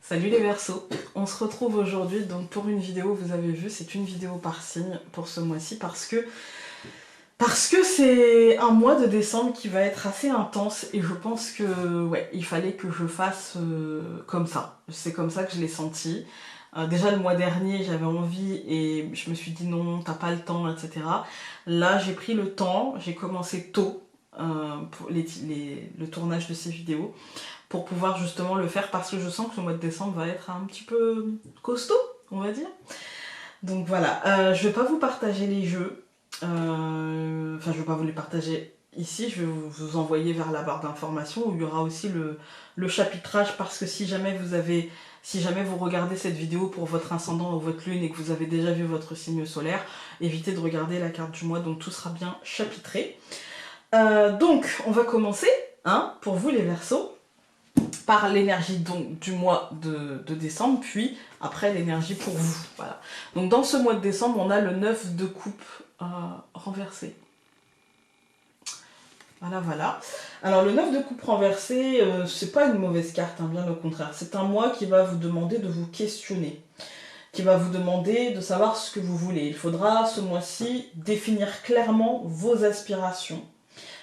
Salut les Verseaux, on se retrouve aujourd'hui donc pour une vidéo, vous avez vu, c'est une vidéo par signe pour ce mois-ci parce que c'est un mois de décembre qui va être assez intense et je pense que ouais, il fallait que je fasse comme ça. C'est comme ça que je l'ai senti. Déjà le mois dernier j'avais envie et je me suis dit non, t'as pas le temps, etc. Là j'ai pris le temps, j'ai commencé tôt pour le tournage de ces vidéos pour pouvoir justement le faire parce que je sens que le mois de décembre va être un petit peu costaud, on va dire. Donc voilà, je vais pas vous partager les jeux, enfin je vais pas vous les partager ici, je vais vous envoyer vers la barre d'information où il y aura aussi le chapitrage parce que si jamais vous regardez cette vidéo pour votre ascendant ou votre lune et que vous avez déjà vu votre signe solaire, évitez de regarder la carte du mois, donc tout sera bien chapitré. Donc on va commencer, hein, pour vous les Verseaux, par l'énergie donc du mois de décembre, puis après l'énergie pour vous. Voilà. Donc dans ce mois de décembre, on a le 9 de coupe renversé. Voilà, voilà. Alors le 9 de coupe renversé, c'est pas une mauvaise carte, hein, bien au contraire. C'est un mois qui va vous demander de vous questionner, qui va vous demander de savoir ce que vous voulez. Il faudra ce mois-ci définir clairement vos aspirations,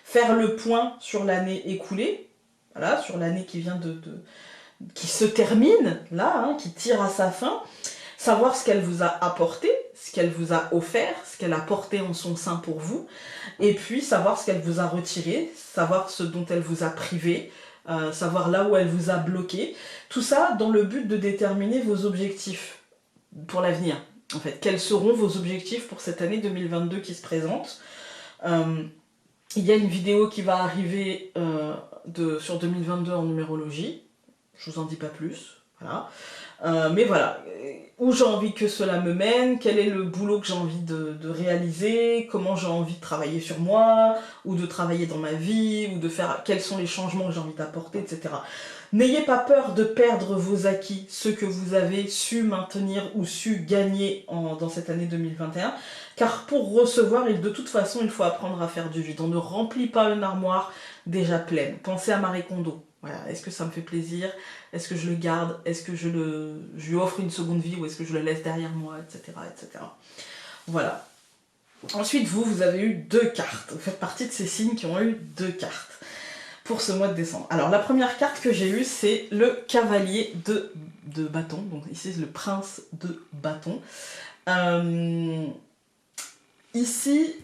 faire le point sur l'année écoulée, voilà, sur l'année qui vient qui se termine, là, hein, qui tire à sa fin, savoir ce qu'elle vous a apporté, ce qu'elle vous a offert, ce qu'elle a porté en son sein pour vous, et puis savoir ce qu'elle vous a retiré, savoir ce dont elle vous a privé, savoir là où elle vous a bloqué, tout ça dans le but de déterminer vos objectifs pour l'avenir. En fait, quels seront vos objectifs pour cette année 2022 qui se présente. Il y a une vidéo qui va arriver sur 2022 en numérologie. Je vous en dis pas plus. Voilà. Mais voilà, où j'ai envie que cela me mène, quel est le boulot que j'ai envie de réaliser, comment j'ai envie de travailler sur moi, ou de travailler dans ma vie, ou de faire quels sont les changements que j'ai envie d'apporter, etc. N'ayez pas peur de perdre vos acquis, ceux que vous avez su maintenir ou su gagner dans cette année 2021, car pour recevoir, de toute façon, il faut apprendre à faire du vide. On ne remplit pas une armoire déjà pleine. Pensez à Marie Kondo. Voilà. Est-ce que ça me fait plaisir? Est-ce que je le garde? Est-ce que je lui offre une seconde vie ou est-ce que je le laisse derrière moi, etc., etc. Voilà. Ensuite, vous avez eu 2 cartes. Vous faites partie de ces signes qui ont eu 2 cartes pour ce mois de décembre. Alors, la première carte que j'ai eue, c'est le cavalier de bâton. Donc ici, c'est le prince de bâton. Ici,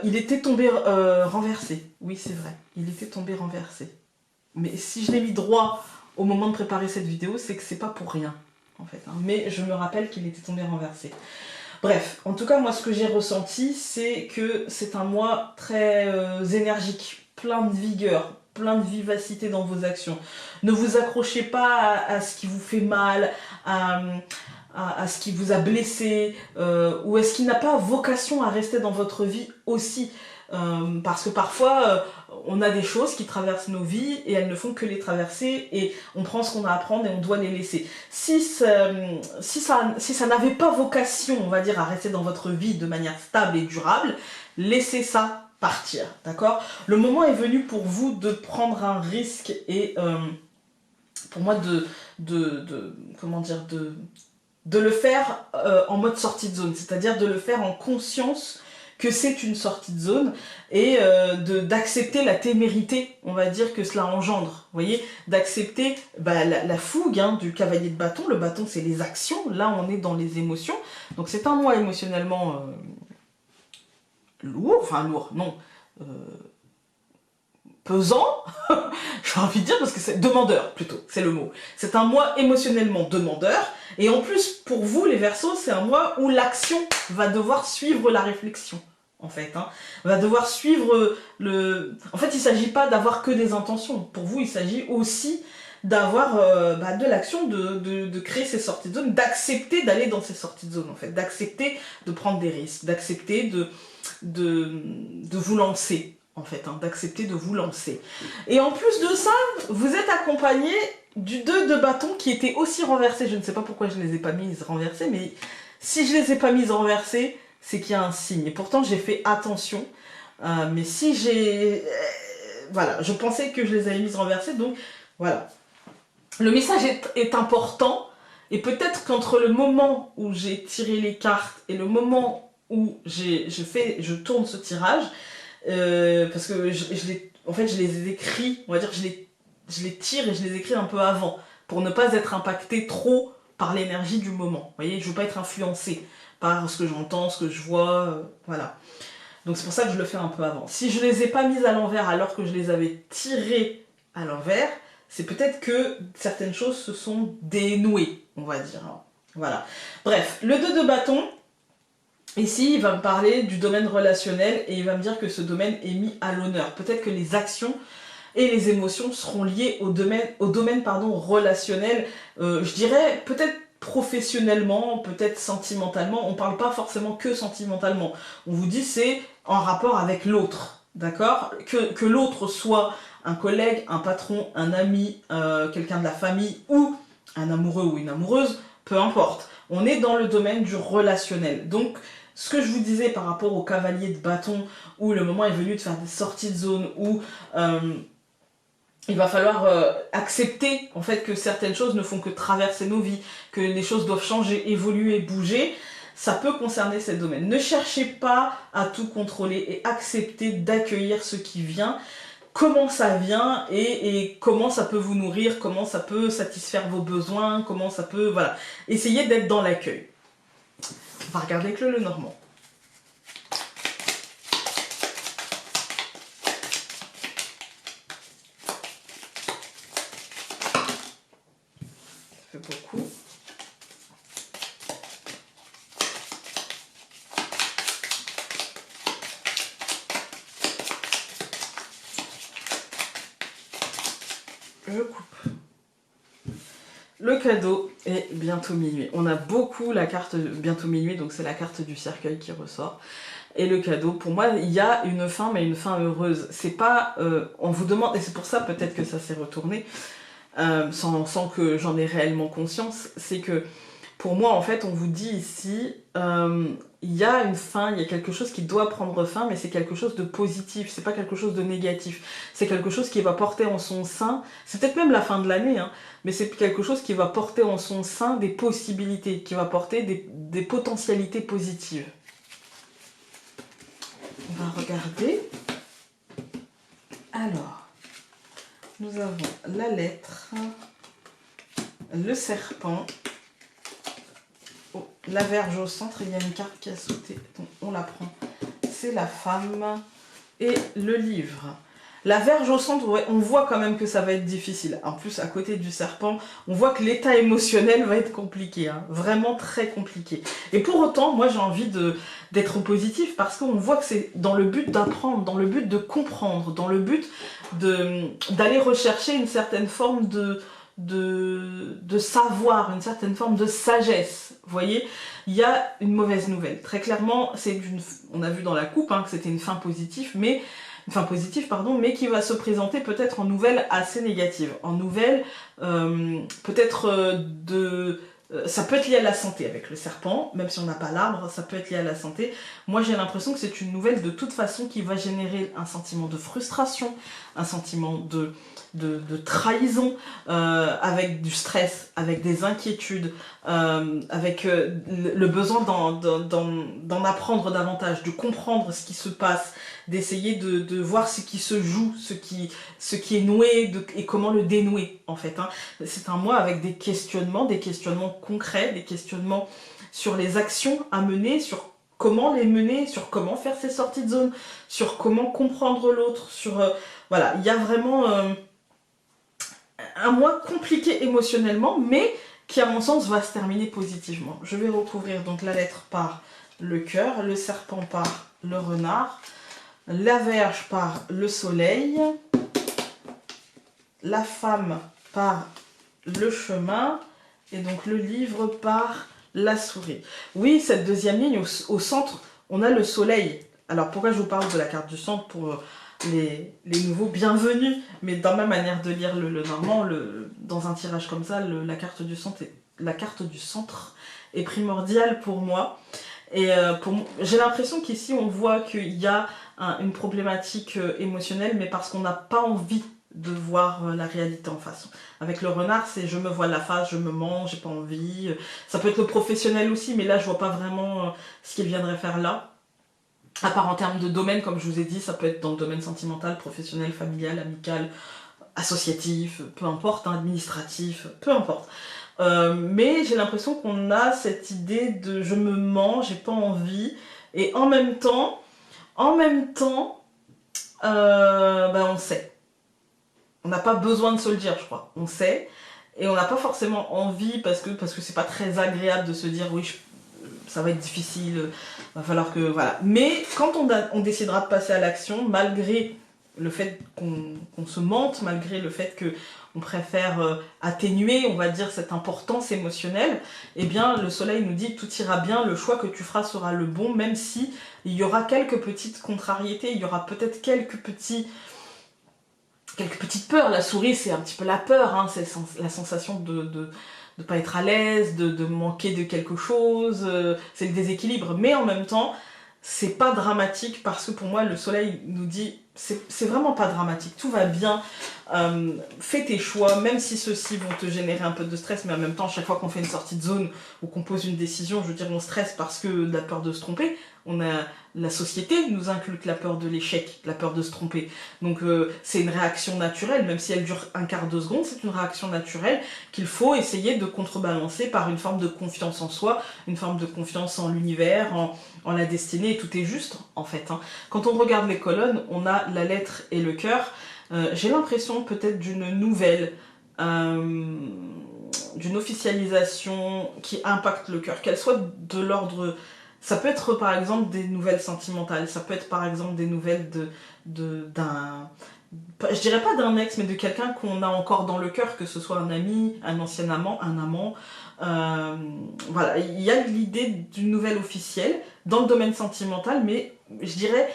il était tombé renversé. Oui, c'est vrai. Il était tombé renversé. Mais si je l'ai mis droit au moment de préparer cette vidéo, c'est que c'est pas pour rien, en fait. Hein. Mais je me rappelle qu'il était tombé renversé. Bref, en tout cas, moi, ce que j'ai ressenti, c'est que c'est un mois très énergique, plein de vigueur, plein de vivacité dans vos actions. Ne vous accrochez pas à ce qui vous fait mal, à ce qui vous a blessé, ou à ce qui n'a pas vocation à rester dans votre vie aussi. Parce que parfois, on a des choses qui traversent nos vies et elles ne font que les traverser et on prend ce qu'on a à prendre et on doit les laisser. Si ça n'avait pas vocation, on va dire, à rester dans votre vie de manière stable et durable, laissez ça partir, d'accord? Le moment est venu pour vous de prendre un risque et pour moi comment dire, de le faire en mode sortie de zone, c'est-à-dire de le faire en conscience que c'est une sortie de zone et d'accepter la témérité, on va dire, que cela engendre. Vous voyez, d'accepter la fougue, hein, du cavalier de bâton. Le bâton, c'est les actions. Là, on est dans les émotions. Donc, c'est un mois émotionnellement lourd. Enfin, lourd, non. Pesant, j'ai envie de dire, parce que c'est demandeur, plutôt, c'est le mot. C'est un mois émotionnellement demandeur. Et en plus, pour vous, les Verseaux, c'est un mois où l'action va devoir suivre la réflexion. En fait, hein, va devoir suivre En fait, il ne s'agit pas d'avoir que des intentions. Pour vous, il s'agit aussi d'avoir de l'action, de créer ces sorties de zone, d'accepter d'aller dans ces sorties de zone, en fait, d'accepter de prendre des risques, d'accepter de vous lancer, en fait, hein, d'accepter de vous lancer. Et en plus de ça, vous êtes accompagné du 2 de bâton qui était aussi renversé. Je ne sais pas pourquoi je ne les ai pas mises renversées, mais si je les ai pas mises renversées, c'est qu'il y a un signe. Et pourtant, j'ai fait attention. Mais si j'ai... voilà, je pensais que je les avais mises renversées, donc voilà. Le message est important, et peut-être qu'entre le moment où j'ai tiré les cartes et le moment où je tourne ce tirage, parce que en fait, je les écris, on va dire, je les tire et je les écris un peu avant, pour ne pas être impacté trop par l'énergie du moment. Vous voyez, je veux pas être influencé par ce que j'entends, ce que je vois, voilà. Donc c'est pour ça que je le fais un peu avant. Si je les ai pas mises à l'envers alors que je les avais tirées à l'envers, c'est peut-être que certaines choses se sont dénouées, on va dire. Voilà. Bref, le 2 de bâton, ici, il va me parler du domaine relationnel et il va me dire que ce domaine est mis à l'honneur. Peut-être que les actions et les émotions seront liées au domaine relationnel. Je dirais peut-être professionnellement, peut-être sentimentalement. On ne parle pas forcément que sentimentalement. On vous dit c'est en rapport avec l'autre, d'accord ? Que l'autre soit un collègue, un patron, un ami, quelqu'un de la famille ou un amoureux ou une amoureuse, peu importe. On est dans le domaine du relationnel. Donc, ce que je vous disais par rapport au cavalier de bâton, où le moment est venu de faire des sorties de zone, où il va falloir accepter en fait que certaines choses ne font que traverser nos vies, que les choses doivent changer, évoluer, bouger. Ça peut concerner ces domaines. Ne cherchez pas à tout contrôler et acceptez d'accueillir ce qui vient, comment ça vient et comment ça peut vous nourrir, comment ça peut satisfaire vos besoins, comment ça peut... Voilà. Essayez d'être dans l'accueil. On va regarder avec le Lenormand. Ça fait beaucoup. Je coupe. Le cadeau est bientôt minuit. On a beaucoup la carte bientôt minuit, donc c'est la carte du cercueil qui ressort. Et le cadeau, pour moi, il y a une fin, mais une fin heureuse. C'est pas... on vous demande, et c'est pour ça peut-être que ça s'est retourné, sans que j'en ai réellement conscience, c'est que pour moi, en fait, on vous dit ici, il y a une fin, il y a quelque chose qui doit prendre fin, mais c'est quelque chose de positif, c'est pas quelque chose de négatif. C'est quelque chose qui va porter en son sein, c'est peut-être même la fin de l'année, hein, mais c'est quelque chose qui va porter en son sein des possibilités, qui va porter des potentialités positives. On va regarder. Alors, nous avons la lettre, le serpent, la Vierge au centre, il y a une carte qui a sauté, donc on la prend. C'est la femme et le livre. La Vierge au centre, ouais, on voit quand même que ça va être difficile. En plus, à côté du serpent, on voit que l'état émotionnel va être compliqué, hein, vraiment très compliqué. Et pour autant, moi j'ai envie d'être positif parce qu'on voit que c'est dans le but d'apprendre, dans le but de comprendre, dans le but d'aller rechercher une certaine forme de savoir, une certaine forme de sagesse. Vous voyez, il y a une mauvaise nouvelle. Très clairement, on a vu dans la coupe hein, que c'était une fin positive, mais qui va se présenter peut-être en nouvelle assez négative. En nouvelle, peut-être ça peut être lié à la santé avec le serpent, même si on n'a pas l'arbre, ça peut être lié à la santé. Moi j'ai l'impression que c'est une nouvelle de toute façon qui va générer un sentiment de frustration, un sentiment de trahison, avec du stress, avec des inquiétudes, avec le besoin d'en apprendre davantage, de comprendre ce qui se passe, d'essayer de voir ce qui se joue, ce qui est noué et comment le dénouer en fait. Hein. C'est un mois avec des questionnements concrets, des questionnements sur les actions à mener, sur comment les mener, sur comment faire ces sorties de zone, sur comment comprendre l'autre, sur... voilà, il y a vraiment un mois compliqué émotionnellement, mais qui à mon sens va se terminer positivement. Je vais recouvrir donc la lettre par le cœur, le serpent par le renard, la Vierge par le soleil, la femme par le chemin, et donc le livre par la souris. Oui, cette deuxième ligne, au centre, on a le soleil. Alors pourquoi je vous parle de la carte du centre pour les nouveaux bienvenus, mais dans ma manière de lire le normand, dans un tirage comme ça, la carte du centre est primordiale pour moi. Et j'ai l'impression qu'ici on voit qu'il y a une problématique émotionnelle, mais parce qu'on n'a pas envie de voir la réalité en face. Avec le renard, c'est je me vois la face, je me mens, j'ai pas envie. Ça peut être le professionnel aussi, mais là, je vois pas vraiment ce qu'il viendrait faire là. À part en termes de domaine, comme je vous ai dit, ça peut être dans le domaine sentimental, professionnel, familial, amical, associatif, peu importe, hein, administratif, peu importe. Mais j'ai l'impression qu'on a cette idée de je me mens, j'ai pas envie, et en même temps, on sait. On n'a pas besoin de se le dire, je crois. On sait, et on n'a pas forcément envie parce que c'est pas très agréable de se dire oui, ça va être difficile, va falloir que voilà. Mais quand on décidera de passer à l'action, malgré le fait qu'on se mente, malgré le fait que on préfère atténuer, on va dire, cette importance émotionnelle, eh bien, le soleil nous dit tout ira bien, le choix que tu feras sera le bon, même si il y aura quelques petites contrariétés, il y aura peut-être quelques petites peurs. La souris, c'est un petit peu la peur, hein, c'est la sensation de pas être à l'aise, de manquer de quelque chose, c'est le déséquilibre. Mais en même temps, c'est pas dramatique parce que pour moi, le soleil nous dit c'est vraiment pas dramatique, tout va bien, fais tes choix, même si ceux-ci vont te générer un peu de stress, mais en même temps, chaque fois qu'on fait une sortie de zone ou qu'on pose une décision, je veux dire, on stresse parce que de la peur de se tromper. La société nous inculque la peur de l'échec, la peur de se tromper. Donc c'est une réaction naturelle, même si elle dure un quart de seconde, c'est une réaction naturelle qu'il faut essayer de contrebalancer par une forme de confiance en soi, une forme de confiance en l'univers, en la destinée, et tout est juste en fait. Hein. Quand on regarde les colonnes, on a la lettre et le cœur. J'ai l'impression peut-être d'une officialisation qui impacte le cœur, qu'elle soit de l'ordre... Ça peut être par exemple des nouvelles sentimentales, ça peut être par exemple des nouvelles d'un... Je dirais pas d'un ex, mais de quelqu'un qu'on a encore dans le cœur, que ce soit un ami, un ancien amant, un amant. Voilà, il y a l'idée d'une nouvelle officielle dans le domaine sentimental, mais je dirais...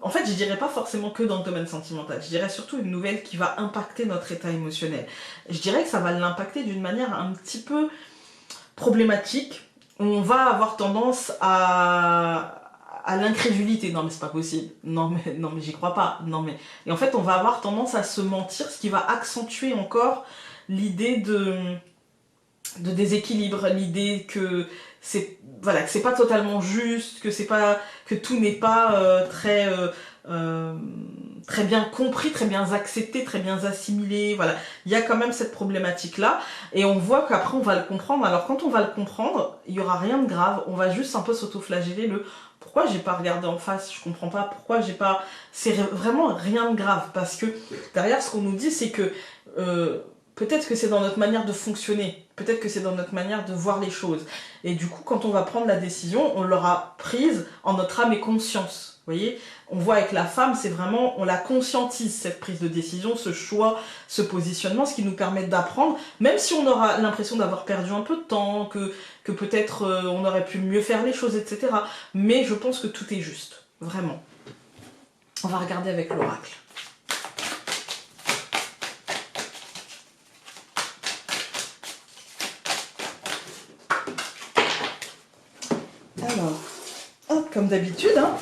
En fait, je dirais pas forcément que dans le domaine sentimental, je dirais surtout une nouvelle qui va impacter notre état émotionnel. Je dirais que ça va l'impacter d'une manière un petit peu problématique. On va avoir tendance à l'incrédulité. Non mais c'est pas possible. Non mais j'y crois pas. Non mais et en fait on va avoir tendance à se mentir, ce qui va accentuer encore l'idée de déséquilibre, l'idée que c'est pas totalement juste, que tout n'est pas très bien compris, très bien accepté, très bien assimilé. Voilà, il y a quand même cette problématique là, et on voit qu'après on va le comprendre. Alors quand on va le comprendre, il y aura rien de grave, on va juste un peu s'auto-flageller pourquoi j'ai pas regardé en face, je comprends pas pourquoi j'ai pas... C'est vraiment rien de grave, parce que derrière ce qu'on nous dit c'est que peut-être que c'est dans notre manière de fonctionner, peut-être que c'est dans notre manière de voir les choses. Et du coup, quand on va prendre la décision, on l'aura prise en notre âme et conscience. Vous voyez, on voit avec la femme, c'est vraiment, on la conscientise, cette prise de décision, ce choix, ce positionnement, ce qui nous permet d'apprendre, même si on aura l'impression d'avoir perdu un peu de temps, que peut-être on aurait pu mieux faire les choses, etc. Mais je pense que tout est juste, vraiment. On va regarder avec l'oracle. Alors, hop, comme d'habitude, hein,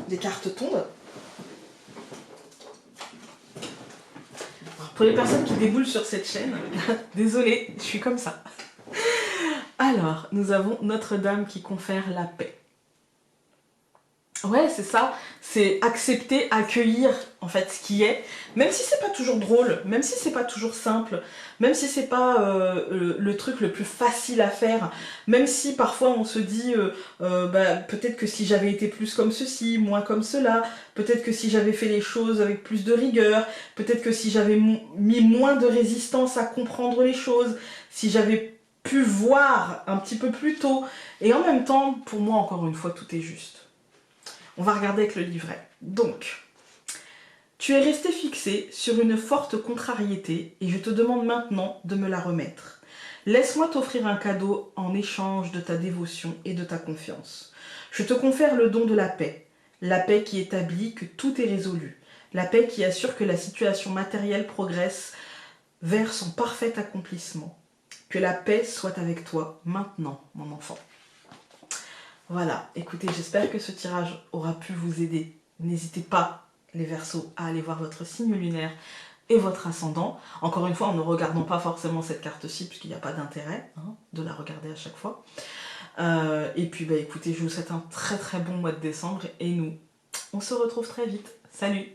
les cartes tombent. Alors, pour les personnes qui déboulent sur cette chaîne, désolée, je suis comme ça. Alors, nous avons Notre-Dame qui confère la paix. Ouais, c'est ça, c'est accepter, accueillir en fait ce qui est, même si c'est pas toujours drôle, même si c'est pas toujours simple, même si c'est pas le truc le plus facile à faire, même si parfois on se dit peut-être que si j'avais été plus comme ceci, moins comme cela, peut-être que si j'avais fait les choses avec plus de rigueur, peut-être que si j'avais mis moins de résistance à comprendre les choses, si j'avais pu voir un petit peu plus tôt, et en même temps, pour moi encore une fois, tout est juste. On va regarder avec le livret. Donc, tu es resté fixé sur une forte contrariété et je te demande maintenant de me la remettre. Laisse-moi t'offrir un cadeau en échange de ta dévotion et de ta confiance. Je te confère le don de la paix qui établit que tout est résolu, la paix qui assure que la situation matérielle progresse vers son parfait accomplissement. Que la paix soit avec toi maintenant, mon enfant. Voilà, écoutez, j'espère que ce tirage aura pu vous aider. N'hésitez pas, les Verseaux, à aller voir votre signe lunaire et votre ascendant. Encore une fois, en ne regardant pas forcément cette carte-ci, puisqu'il n'y a pas d'intérêt de la regarder à chaque fois. Et puis bah écoutez, je vous souhaite un très très bon mois de décembre et nous, on se retrouve très vite. Salut!